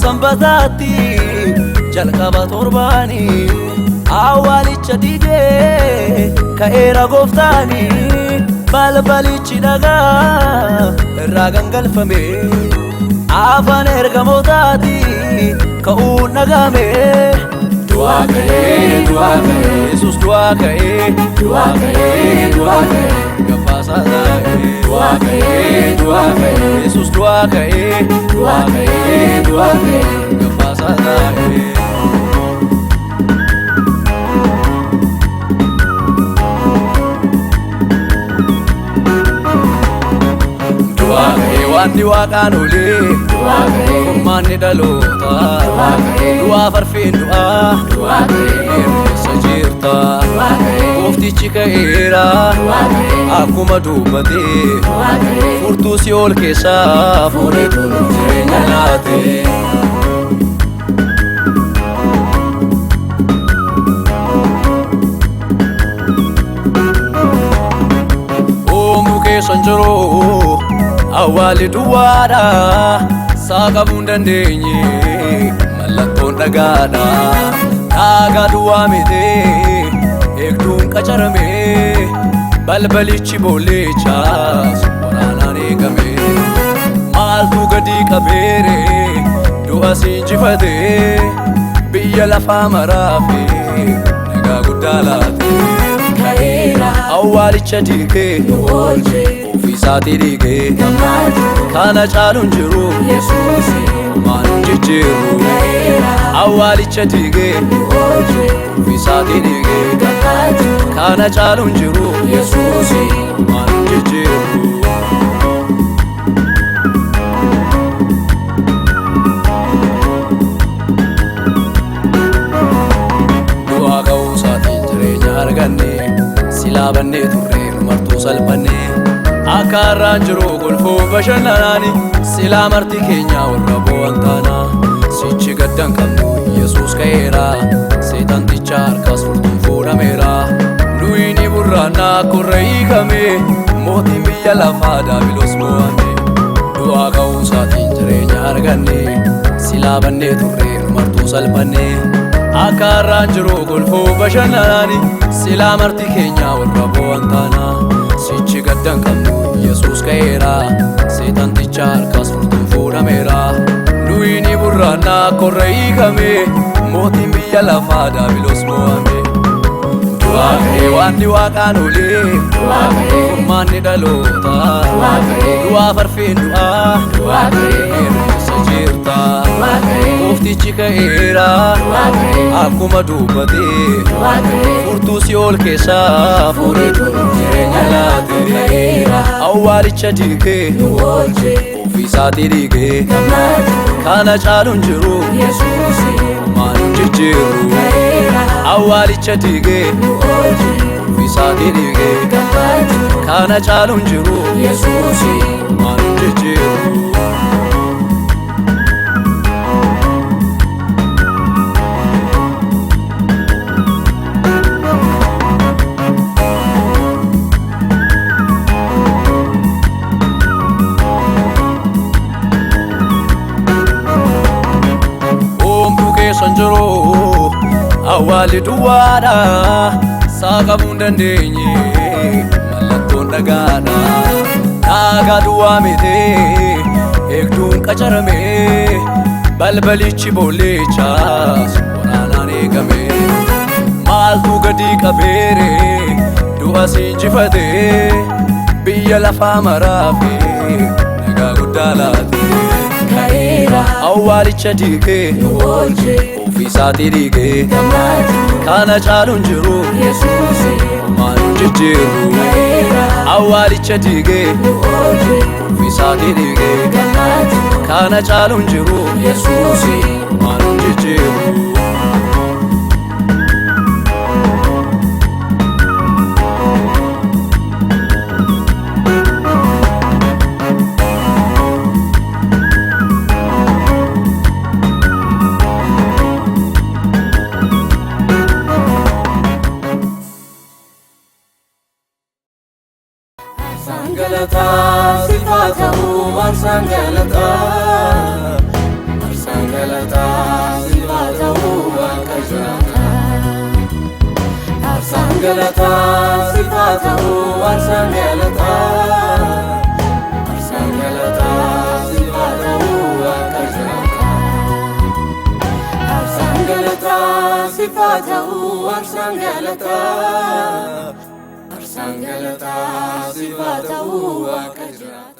sanbatatti jalqaba torbani awwalicha dige ka'eera gooftaani balbalichi dhagaa irraa gangalfame afaan ergamootaati ka'uu nagame du'a ka'e Yesus du'a ka'e gabbasa ta'e du'a ka'e Yesus du'a ka'e gabbasa ta'e Wandi waaqaan olee Manni dhaloota Du'a farfeen du'a Keessa jirta Gooftichi ka'eera Akkuma dubbate Furtuu Si'ool keessaa fuudhee jireenya laate Oomuu keessan jiruu awwaali duwwaadha saaqamuu hin dandeenye mallattoon dhagaadha dhagaa duwwaa miti eegduun qacarame balbalichi boollechaas waraanaan eegame maaltu gadi qabeere du'a siinjifate biyya lafaa maraafe nagaa guddaa laate ka'eera awwaalicha diigee Ofiisaati dhigee kana caaluun jiru Yesuusi maanuun jijjiiru awwaalicha dhigee Ofiisaati dhigee kana caaluun jiru Yesuusi maanuun jijjiiru Du'a ka'uusaatiin jireenya arganne silaa bannee turre martuu salphanne Akarraan jiru golfoo bashannanaani silaa marti keenya warra bo'an taana sichi gaddan qabnu Yesuus ka'eera seetanticha harkaas furtuun fuudhameera nuyi ni burraanna korra hiikame mootiin biyya lafaa daabiloos mo'ame du'a ka'uusaatiin jireenya arganne silaa bannee turre martuu salphanne Akarraan jiru golfoo bashannanaani silaa marti keenya warra bo'an taana sichi gaddan qabnu Yesuus ka'eera seetanticha harkaas furtuun fuudhameera nuyi ni burraanna korra hiikame mootiin biyya lafaa daabiloos mo'ame du'a ka'e wandi waaqaan olee manni dhaloota du'a farfeen du'a keessa jirta Gooftichi ka'eera akkuma dubbate furtuu Si'ool keessaa fuudhee jireenya laate awwaalicha dhigee Ofiisaati dhigee kana caaluun jiru maanuun jijjiiru awwaalicha dhigee Ofiisaati dhigee kana caaluun jiru maanuun jijjiiru Sanjiro awwaali duwwaadha saaqamuu hin dandeenye mallattoon dhagaadha dhagaa duwwaa miti eegduun qacarame balbalichi boollechaas waraanaan eegame maaltu gadi qabeere du'a siinjifate biyya lafaa maraafe nagaa guddaa laate awwaalicha dhigee Ofiisaati dhigee kana caaluun jiru maanuun jijjiiru awwaalicha dhigee Ofiisaati dhigee kana caaluun jiru maanuun jijjiiru Sangalata sifatahu marsangalata galata sifata'u Waaqajata Arsaan galata sifata'u Arsaan galata Arsaan galata sifata'u Waaqajata Arsaan galata sifata'u Arsaan galata Arsaan galata sifata'u Waaqajata